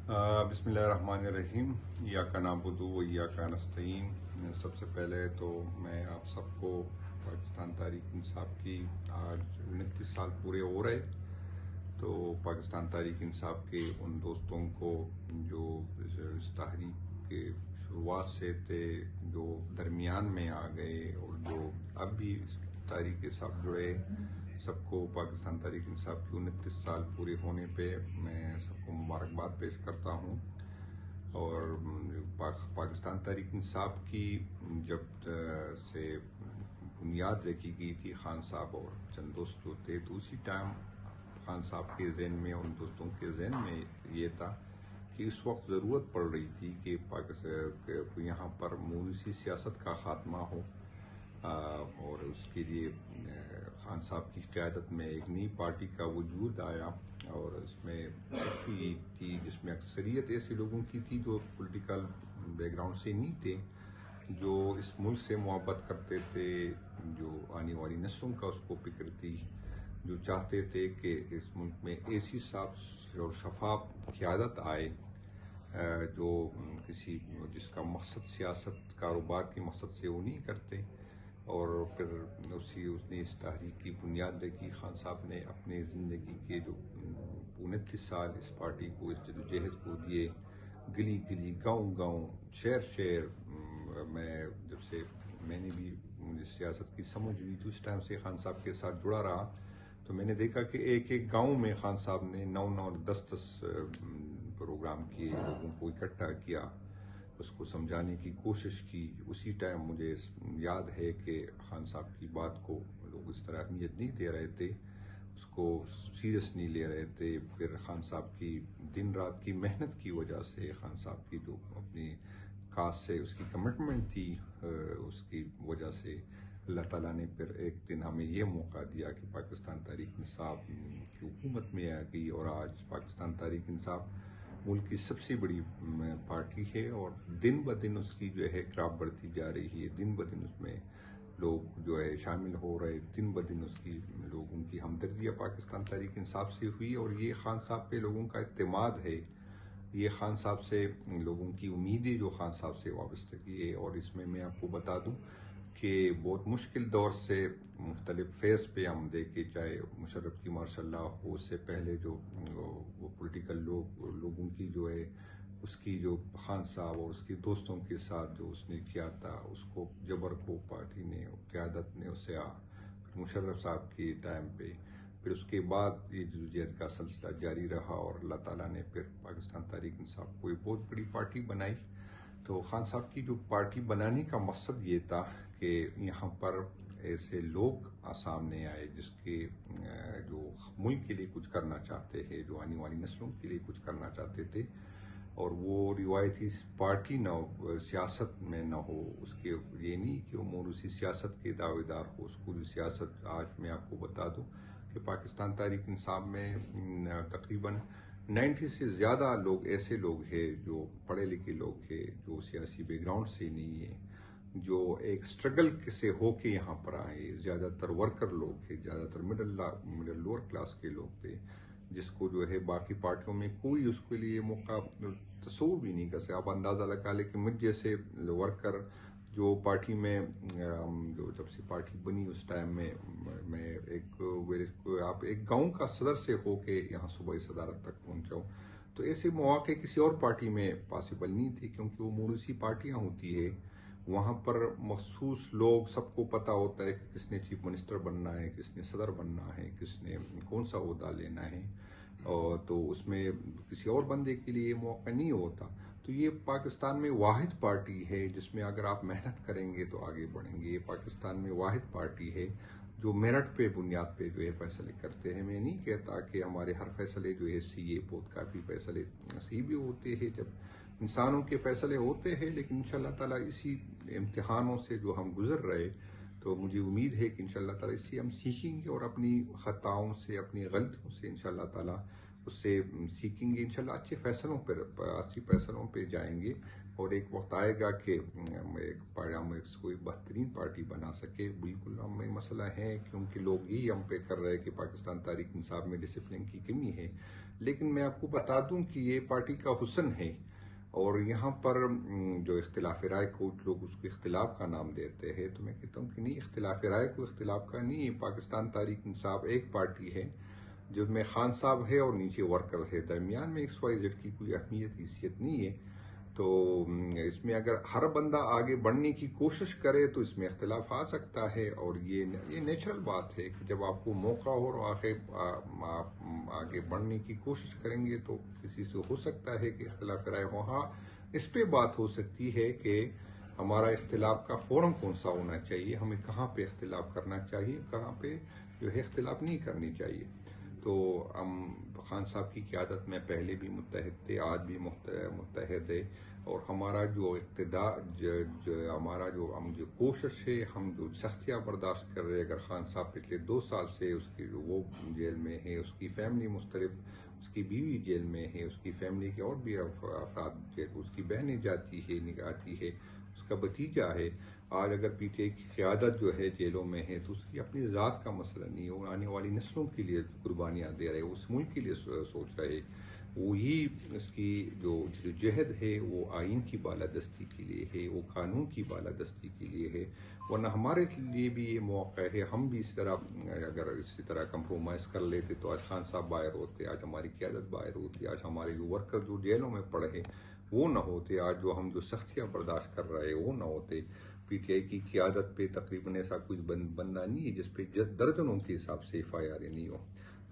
بسم اللہ الرحمن الرحیم، ایاک نعبد و ایاک نستعین۔ سب سے پہلے تو میں آپ سب کو پاکستان تحریک انصاف کی آج 29 سال پورے ہو رہے، تو پاکستان تحریک انصاف کے ان دوستوں کو جو اس تحریک کے شروعات سے تھے، جو درمیان میں آ گئے اور جو اب بھی اس تحریک کے ساتھ جڑے، سب کو پاکستان تحریک انصاف کی 29 سال پورے ہونے پہ میں سب کو مبارکباد پیش کرتا ہوں۔ اور پاکستان تحریک انصاف کی جب سے بنیاد رکھی گئی تھی خان صاحب اور چند دوست جو تھے، تو اسی ٹائم خان صاحب کے ذہن میں، ان دوستوں کے ذہن میں یہ تھا کہ اس وقت ضرورت پڑ رہی تھی کہ یہاں پر موروثی سیاست کا خاتمہ ہو، اور اس کے لیے خان صاحب کی قیادت میں ایک نئی پارٹی کا وجود آیا، اور اس میں سختی تھی جس میں اکثریت ایسے لوگوں کی تھی جو پولیٹیکل بیک گراؤنڈ سے نہیں تھے، جو اس ملک سے محبت کرتے تھے، جو آنے والی نسلوں کا اس کو فکر تھی، جو چاہتے تھے کہ اس ملک میں ایسی صاف اور شفاف قیادت آئے جو جس کا مقصد سیاست کاروبار کے مقصد سے وہ نہیں کرتے۔ اور پھر اس نے اس تحریک کی بنیاد رکھی۔ خان صاحب نے اپنے زندگی کے جو 29 سال اس پارٹی کو، اس جدوجہد کو دیے، گلی گلی، گاؤں گاؤں، شہر شہر۔ جب سے میں نے بھی مجھے سیاست کی سمجھ ہوئی تو اس ٹائم سے خان صاحب کے ساتھ جڑا رہا، تو میں نے دیکھا کہ ایک ایک گاؤں میں خان صاحب نے 9 10 پروگرام کیے، لوگوں کو اکٹھا کیا، اس کو سمجھانے کی کوشش کی۔ اسی ٹائم مجھے یاد ہے کہ خان صاحب کی بات کو لوگ اس طرح اہمیت نہیں دے رہے تھے، اس کو سیریس نہیں لے رہے تھے۔ پھر خان صاحب کی دن رات کی محنت کی وجہ سے، خان صاحب کی جو اپنی کاز سے اس کی کمٹمنٹ تھی، اس کی وجہ سے اللہ تعالیٰ نے پھر ایک دن ہمیں یہ موقع دیا کہ پاکستان تحریک انصاف کی حکومت میں آ گئی، اور آج پاکستان تحریک انصاف ملک کی سب سے بڑی پارٹی ہے، اور دن بدن اس کی جو ہے گراف بڑھتی جا رہی ہے، دن بدن اس میں لوگ جو ہے شامل ہو رہے، دن بدن اس کی لوگوں کی ہمدردیاں پاکستان تحریک انصاف سے ہوئی، اور یہ خان صاحب پہ لوگوں کا اعتماد ہے، یہ خان صاحب سے لوگوں کی امیدیں جو خان صاحب سے وابستگی ہے۔ اور اس میں آپ کو بتا دوں کہ بہت مشکل دور سے مختلف فیز پہ ہم دیکھے، چاہے مشرف کی ماشاء اللہ ہو، اس سے پہلے جو وہ پولیٹیکل لوگوں کی جو ہے اس کی جو خان صاحب اور اس کے دوستوں کے ساتھ جو اس نے کیا تھا، اس کو جبر کو پارٹی نے، قیادت نے اسے پھر مشرف صاحب کے ٹائم پہ، پھر اس کے بعد یہ جدوجہد کا سلسلہ جاری رہا، اور اللہ تعالیٰ نے پھر پاکستان تحریک انصاف کو ایک بہت بڑی پارٹی بنائی۔ تو خان صاحب کی جو پارٹی بنانے کا مقصد یہ تھا کہ یہاں پر ایسے لوگ سامنے آئے جس کے جو ملک کے لیے کچھ کرنا چاہتے ہیں، جو آنے والی نسلوں کے لیے کچھ کرنا چاہتے تھے، اور وہ روایتی پارٹی نہ سیاست میں نہ ہو، اس کے یہ نہیں کہ وہ موروثی سیاست کے دعوے دار ہو۔ اس کو جو سیاست آج میں آپ کو بتا دوں کہ پاکستان تحریک انصاف میں تقریباً 90 سے زیادہ لوگ ایسے لوگ ہیں جو پڑھے لکھے لوگ ہیں، جو سیاسی بیک گراؤنڈ سے نہیں ہیں، جو ایک سٹرگل سے ہو کے یہاں پر آئے، زیادہ تر ورکر لوگ ہیں، زیادہ تر مڈل لوور کلاس کے لوگ تھے، جس کو جو ہے باقی پارٹیوں میں کوئی اس کے لیے موقع تصور بھی نہیں کر سکتا۔ آپ اندازہ لگا لیں کہ مجھ جیسے ورکر جو پارٹی میں جو جب سے پارٹی بنی اس ٹائم میں آپ ایک گاؤں کا صدر سے ہو کے یہاں صوبائی صدارت تک پہنچا ہوں، تو ایسے مواقع کسی اور پارٹی میں پاسبل نہیں تھے، کیونکہ وہ موروثی پارٹیاں ہوتی ہے، وہاں پر مخصوص لوگ، سب کو پتہ ہوتا ہے کہ کس نے چیف منسٹر بننا ہے، کس نے صدر بننا ہے، کس نے کون سا عہدہ لینا ہے، اور تو اس میں کسی اور بندے کے لیے موقع نہیں ہوتا۔ تو یہ پاکستان میں واحد پارٹی ہے جس میں اگر آپ محنت کریں گے تو آگے بڑھیں گے۔ یہ پاکستان میں واحد پارٹی ہے جو میرٹ پہ بنیاد پہ جو ہے فیصلے کرتے ہیں۔ میں نہیں کہتا کہ ہمارے ہر فیصلے جو ہے یہ بہت کافی فیصلے صحیح بھی ہوتے ہیں جب انسانوں کے فیصلے ہوتے ہیں، لیکن انشاءاللہ تعالیٰ اسی امتحانوں سے جو ہم گزر رہے، تو مجھے امید ہے کہ انشاءاللہ تعالیٰ اس سے ہم سیکھیں گے، اور اپنی خطاؤں سے، اپنی غلطیوں سے انشاءاللہ تعالیٰ اس سے سیکھیں گے، انشاءاللہ اچھے فیصلوں پہ جائیں گے، اور ایک وقت آئے گا کہ ہم کوئی بہترین پارٹی بنا سکے۔ بالکل ہمیں مسئلہ ہے کیونکہ لوگ یہی ہم پہ کر رہے ہیں کہ پاکستان تحریک انصاف میں ڈسپلن کی کمی ہے، لیکن میں آپ کو بتا دوں کہ یہ پارٹی کا حسن ہے، اور یہاں پر جو اختلاف رائے کچھ لوگ اس کو اختلاف کا نام دیتے ہیں، تو میں کہتا ہوں کہ نہیں، اختلاف رائے کو اختلاف کا نہیں ہے۔ پاکستان تحریک انصاف ایک پارٹی ہے جس میں خان صاحب ہے اور نیچے ورکر ہے، درمیان میں ایکس وائی زیڈ کی کوئی اہمیت حیثیت نہیں ہے۔ تو اس میں اگر ہر بندہ آگے بڑھنے کی کوشش کرے تو اس میں اختلاف آ سکتا ہے، اور یہ نیچرل بات ہے کہ جب آپ کو موقع ہو اور آگے بڑھنے کی کوشش کریں گے تو کسی سے ہو سکتا ہے کہ اختلاف رائے ہو۔ ہاں، اس پہ بات ہو سکتی ہے کہ ہمارا اختلاف کا فورم کون سا ہونا چاہیے، ہمیں کہاں پہ اختلاف کرنا چاہیے، کہاں پہ جو ہے اختلاف نہیں کرنی چاہیے۔ تو ہم خان صاحب کی قیادت میں پہلے بھی متحد تھے، آج بھی متحد ہے، اور ہمارا جو اقتدار ہمارا جو کوشش ہے، ہم جو سختیاں برداشت کر رہے ہیں، اگر خان صاحب پچھلے 2 سال سے وہ جیل میں ہے، اس کی فیملی مختلف، اس کی بیوی جیل میں ہے، اس کی فیملی کے اور بھی افراد جیل، اس کی بہنیں جاتی ہے، آتی ہے، اس کا بھتیجا ہے، آج اگر پی ٹی آئی کی قیادت جو ہے جیلوں میں ہے تو اس کی اپنی ذات کا مسئلہ نہیں ہے، وہ آنے والی نسلوں کے لیے قربانیاں دے رہے، اس ملک کے لیے سوچ رہے، وہی اس کی جو جہد ہے وہ آئین کی بالادستی کے لیے ہے، وہ قانون کی بالادستی کے لیے ہے، ورنہ ہمارے لیے بھی یہ موقع ہے، ہم بھی اس طرح اگر اسی طرح کمپرومائز کر لیتے تو آج خان صاحب باہر ہوتے، آج ہماری قیادت باہر ہوتی، آج ہمارے جو ورکر جو جیلوں میں پڑے وہ نہ ہوتے، آج جو ہم جو سختیاں برداشت کر رہے وہ نہ ہوتے۔ پی ٹی آئی کی قیادت پہ تقریباً ایسا کوئی بندہ نہیں ہے جس پہ درجنوں کے حساب سے ایف آئی آر نہیں ہو۔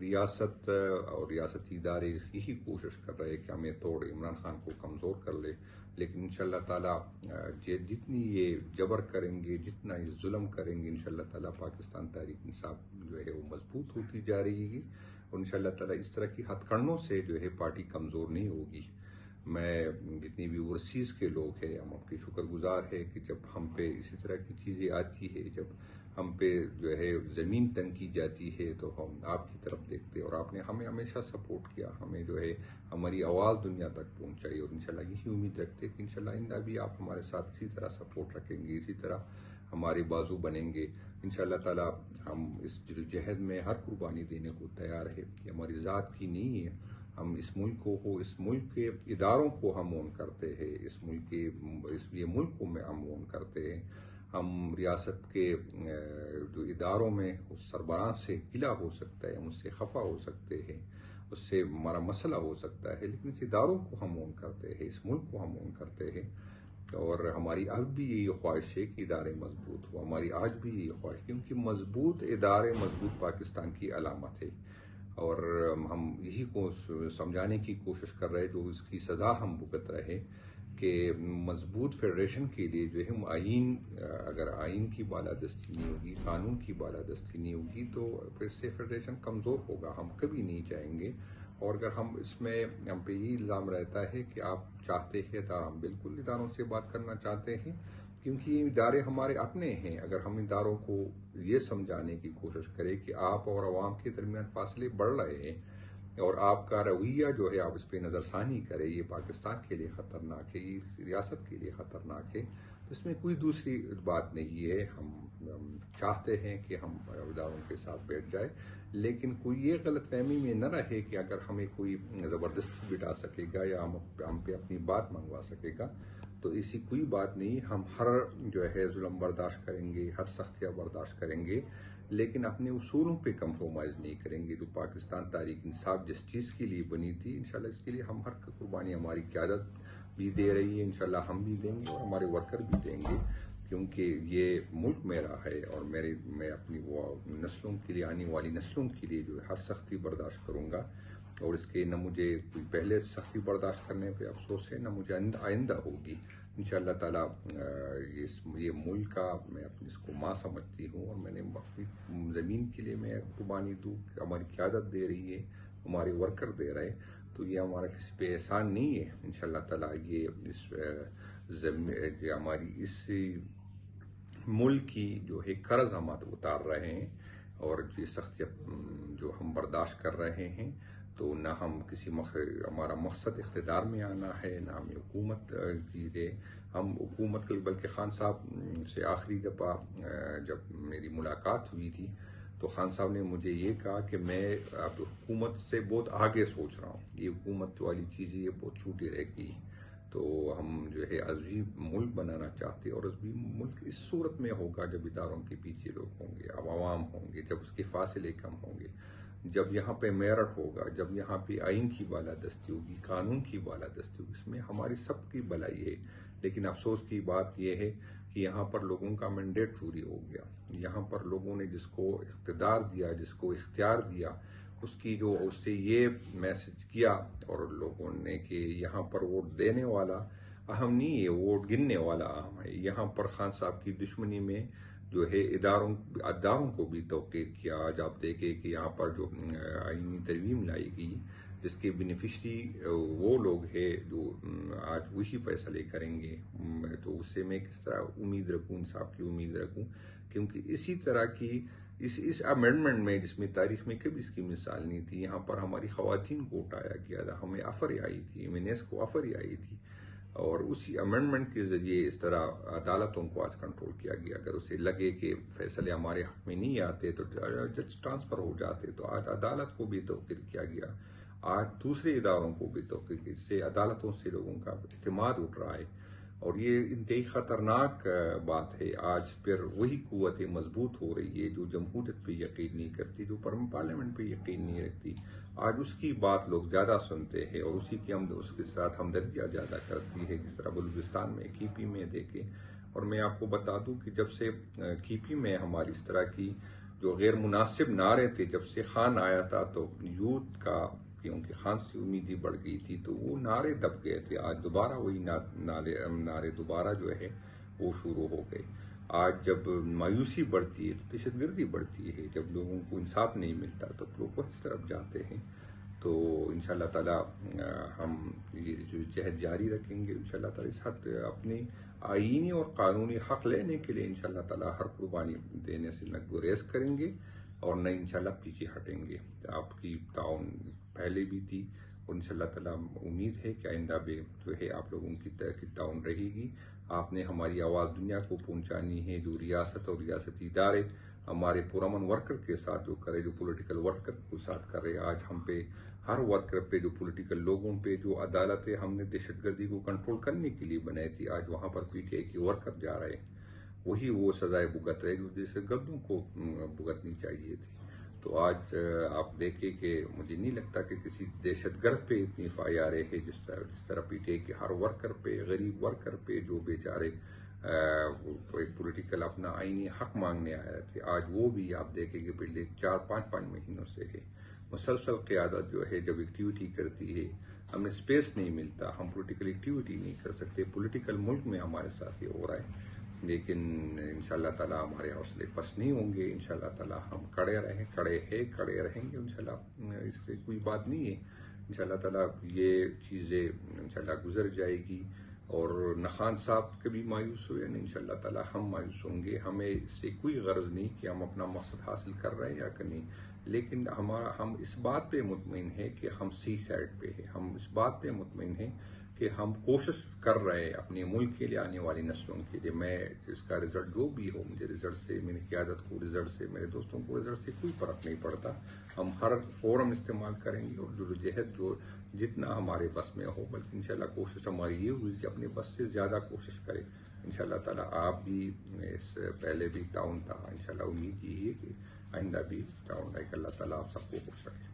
ریاست اور ریاستی ادارے یہی کوشش کر رہے کہ ہمیں توڑ عمران خان کو کمزور کر لے، لیکن انشاءاللہ تعالیٰ جتنی یہ جبر کریں گے، جتنا یہ ظلم کریں گے، انشاءاللہ تعالیٰ پاکستان تحریک انصاف جو ہے وہ مضبوط ہوتی جا رہی ہے، اور انشاءاللہ تعالیٰ اس طرح کی ہتھ کنڈوں سے جو ہے پارٹی کمزور نہیں ہوگی۔ میں جتنی بھی اوورسیز کے لوگ ہیں، ہم آپ کے شکر گزار ہے کہ جب ہم پہ اسی طرح کی چیزیں آتی ہے، جب ہم پہ جو ہے زمین تنگ کی جاتی ہے تو ہم آپ کی طرف دیکھتے، اور آپ نے ہمیں ہمیشہ سپورٹ کیا، ہمیں جو ہے ہماری آواز دنیا تک پہنچائی، اور انشاءاللہ یہی امید رکھتے کہ انشاءاللہ آئندہ بھی آپ ہمارے ساتھ اسی طرح سپورٹ رکھیں گے، اسی طرح ہمارے بازو بنیں گے انشاءاللہ تعالیٰ۔ ہم اس جہد میں ہر قربانی دینے کو تیار ہے، یہ ہماری ذات کی نہیں ہے، ہم اس ملک کو، اس ملک کے اداروں کو ہم اون کرتے ہیں، اس یہ ملک کو ہم اون کرتے ہیں۔ ہم ریاست کے جو اداروں میں اس سربراہ سے گلہ ہو سکتا ہے، ہم اس سے خفا ہو سکتے ہیں، اس سے ہمارا مسئلہ ہو سکتا ہے، لیکن اس اداروں کو ہم اون کرتے ہیں، اس ملک کو ہم اون کرتے ہیں، اور ہماری اب بھی یہی خواہش ہے کہ ادارے مضبوط ہو، ہماری آج بھی یہی خواہش، کیونکہ مضبوط ادارے مضبوط پاکستان کی علامت ہے، اور ہم یہی کو سمجھانے کی کوشش کر رہے، جو اس کی سزا ہم بھگت رہے، کہ مضبوط فیڈریشن کے لیے جو ہے اگر آئین کی بالادستی نہیں ہوگی، قانون کی بالادستی نہیں ہوگی، تو پھر سے فیڈریشن کمزور ہوگا، ہم کبھی نہیں چاہیں گے۔ اور اگر ہم اس میں، ہم پہ یہ الزام رہتا ہے کہ آپ چاہتے ہیں، تو ہم بالکل اداروں سے بات کرنا چاہتے ہیں، کیونکہ یہ ادارے ہمارے اپنے ہیں۔ اگر ہم اداروں کو یہ سمجھانے کی کوشش کریں کہ آپ اور عوام کے درمیان فاصلے بڑھ رہے ہیں، اور آپ کا رویہ جو ہے آپ اس پہ نظر ثانی کریں، یہ پاکستان کے لیے خطرناک ہے، یہ ریاست کے لیے خطرناک ہے، اس میں کوئی دوسری بات نہیں ہے۔ ہم چاہتے ہیں کہ ہم اداروں کے ساتھ بیٹھ جائے، لیکن کوئی یہ غلط فہمی میں نہ رہے کہ اگر ہمیں کوئی زبردستی بٹھا سکے گا یا ہم پہ اپنی بات منگوا سکے گا، تو ایسی کوئی بات نہیں۔ ہم ہر جو ہے ظلم برداشت کریں گے، ہر سختیاں برداشت کریں گے، لیکن اپنے اصولوں پہ کمپرومائز نہیں کریں گے۔ جو پاکستان تحریک انصاف جس چیز کے لیے بنی تھی، انشاءاللہ اس کے لیے ہم ہر قربانی، ہماری قیادت بھی دے رہی ہے، انشاءاللہ ہم بھی دیں گے اور ہمارے ورکر بھی دیں گے، کیونکہ یہ ملک میرا ہے، اور میں اپنی نسلوں کے لیے، آنے والی نسلوں کے لیے جو ہر سختی برداشت کروں گا، اور اس کے نہ مجھے کوئی پہلے سختی برداشت کرنے پہ افسوس ہے، نہ مجھے آئندہ ہوگی انشاءاللہ تعالیٰ۔ یہ ملک کا میں اپنی اس کو ماں سمجھتی ہوں، اور میں نے اپنی زمین کے لیے میں قربانی دوں، ہماری قیادت دے رہی ہے، ہمارے ورکر دے رہے، تو یہ ہمارا کسی پہ احسان نہیں ہے انشاءاللہ تعالیٰ۔ یہ ہماری اس ملک کی جو ہے قرض ہم اتار رہے ہیں، اور یہ سختیاں جو ہم برداشت کر رہے ہیں، تو نہ ہم ہمارا مقصد اقتدار میں آنا ہے، نہ ہمیں حکومت کی ہے۔ ہم بلکہ خان صاحب سے آخری دفعہ جب میری ملاقات ہوئی تھی تو خان صاحب نے مجھے یہ کہا کہ میں اب حکومت سے بہت آگے سوچ رہا ہوں، یہ حکومت والی چیز یہ بہت چھوٹی رہ گئی، تو ہم جو ہے عزوی ملک بنانا چاہتے ہیں، اور عزوی ملک اس صورت میں ہوگا جب اداروں کے پیچھے لوگ ہوں گے، اب عوام ہوں گے، جب اس کے فاصلے کم ہوں گے، جب یہاں پہ میرٹ ہوگا، جب یہاں پہ آئین کی بالادستی ہوگی، قانون کی بالادستی ہوگی، اس میں ہماری سب کی بھلائی ہے۔ لیکن افسوس کی بات یہ ہے کہ یہاں پر لوگوں کا مینڈیٹ چوری ہو گیا، یہاں پر لوگوں نے جس کو اقتدار دیا، جس کو اختیار دیا، اس سے یہ میسج کیا اور لوگوں نے کہ یہاں پر ووٹ دینے والا اہم نہیں ہے، ووٹ گننے والا اہم ہے۔ یہاں پر خان صاحب کی دشمنی میں جو ہے اداروں کو بھی توقیر کیا۔ آج آپ دیکھیں کہ یہاں پر جو آئینی ترمیم لائی گئی، جس کے بینیفیشری وہ لوگ ہیں جو آج وہی فیصلے کریں گے، تو اس سے میں کس طرح امید رکھوں، انصاف کی امید رکھوں، کیونکہ اسی طرح کی اس امینڈمنٹ میں، جس میں تاریخ میں کبھی اس کی مثال نہیں تھی، یہاں پر ہماری خواتین کو اٹھایا گیا تھا، ہمیں آفر آئی تھی، ایمینیس کو آفر آئی تھی، اور اسی امینڈمنٹ کے ذریعے اس طرح عدالتوں کو آج کنٹرول کیا گیا۔ اگر اسے لگے کہ فیصلے ہمارے حق میں نہیں آتے تو جج ٹرانسفر ہو جاتے، تو آج عدالت کو بھی توقیر کیا گیا، آج دوسرے اداروں کو بھی توقیر کی، اس سے عدالتوں سے لوگوں کا اعتماد اٹھ رہا ہے، اور یہ انتہائی خطرناک بات ہے۔ آج پھر وہی قوتیں مضبوط ہو رہی ہے جو جمہوریت پہ یقین نہیں کرتی، جو پارلیمنٹ پہ یقین نہیں رکھتی، آج اس کی بات لوگ زیادہ سنتے ہیں، اور اسی کی اس کے ساتھ ہمدردیاں زیادہ کرتی ہے، جس طرح بلوچستان میں کیپی میں دیکھیں۔ اور میں آپ کو بتا دوں کہ جب سے کیپی میں ہماری اس طرح کی جو غیر مناسب نعرے تھے، جب سے خان آیا تھا تو یوتھ کا، کیونکہ خان سے امیدیں بڑھ گئی تھی، تو وہ نعرے دب گئے تھے۔ آج دوبارہ وہی نعرے دوبارہ جو ہے وہ شروع ہو گئے۔ آج جب مایوسی بڑھتی ہے تو دہشت گردی بڑھتی ہے، جب لوگوں کو انصاف نہیں ملتا تو لوگ اس طرف جاتے ہیں۔ تو انشاءاللہ تعالی ہم یہ جو جہد جاری رکھیں گے، انشاءاللہ تعالی اس حد اپنے آئینی اور قانونی حق لینے کے لیے انشاءاللہ تعالی ہر قربانی دینے سے نہ گریز کریں گے، اور نہ انشاءاللہ پیچھے ہٹیں گے۔ آپ کی تعاون پہلے بھی تھی، اور انشاءاللہ تعالی امید ہے کہ آئندہ بھی جو ہے آپ لوگوں کی تعاون رہے گی۔ آپ نے ہماری آواز دنیا کو پہنچانی ہے، جو ریاست اور ریاستی ادارے ہمارے پرامن ورکر کے ساتھ جو کرے، جو پولیٹیکل ورکر کے ساتھ کر رہے، آج ہم پہ ہر ورکر پہ، جو پولیٹیکل لوگوں پہ، جو عدالتیں ہم نے دہشت گردی کو کنٹرول کرنے کے لیے بنائی تھی، آج وہاں پر پی ٹی آئی کے ورکر جا رہے ہیں، وہی وہ سزائے بھگت رہے جو دہشت گردوں کو بھگتنی چاہیے تھی۔ تو آج آپ دیکھیں کہ مجھے نہیں لگتا کہ کسی دہشت گرد پہ اتنی FIR ہے جس طرح پی ٹی آئی کے ہر ورکر پہ، غریب ورکر پہ، جو بیچارے ایک پولیٹیکل اپنا آئینی حق مانگنے آئے تھے، آج وہ بھی آپ دیکھیں کہ پہلے 4-5 مہینوں سے ہے مسلسل قیادت جو ہے جب ایکٹیویٹی کرتی ہے، ہمیں سپیس نہیں ملتا، ہم پولیٹیکل ایکٹیویٹی نہیں کر سکتے، پولیٹیکل ملک میں ہمارے ساتھ یہ ہو رہا ہے۔ لیکن انشاءاللہ تعالی ہمارے حوصلے پست نہیں ہوں گے، انشاءاللہ تعالی ہم کڑے رہیں گے، انشاءاللہ اس سے کوئی بات نہیں ہے۔ انشاءاللہ تعالی یہ چیزیں انشاءاللہ گزر جائے گی، اور نہ خان صاحب کبھی مایوس ہوئے، نہ انشاءاللہ تعالی ہم مایوس ہوں گے۔ ہمیں اس سے کوئی غرض نہیں کہ ہم اپنا مقصد حاصل کر رہے ہیں یا کہ نہیں، لیکن ہم اس بات پہ مطمئن ہیں کہ ہم صحیح سائڈ پہ ہیں، ہم اس بات پہ مطمئن ہیں کہ ہم کوشش کر رہے ہیں اپنے ملک کے لیے، آنے والی نسلوں کے لیے۔ میں اس کا رزلٹ جو بھی ہو، مجھے رزلٹ سے، میری قیادت کو رزلٹ سے، میرے دوستوں کو رزلٹ سے کوئی فرق نہیں پڑتا۔ ہم ہر فورم استعمال کریں گے، اور جو جتنا ہمارے بس میں ہو، بلکہ انشاءاللہ کوشش ہماری یہ ہوئی کہ اپنے بس سے زیادہ کوشش کریں۔ انشاءاللہ تعالی آپ بھی اس پہلے بھی تعاون تھا، انشاءاللہ امید یہی ہے کہ آئندہ بھی تعاون رہے گا۔ اللہ تعالیٰ آپ سب کو خوش رکھے۔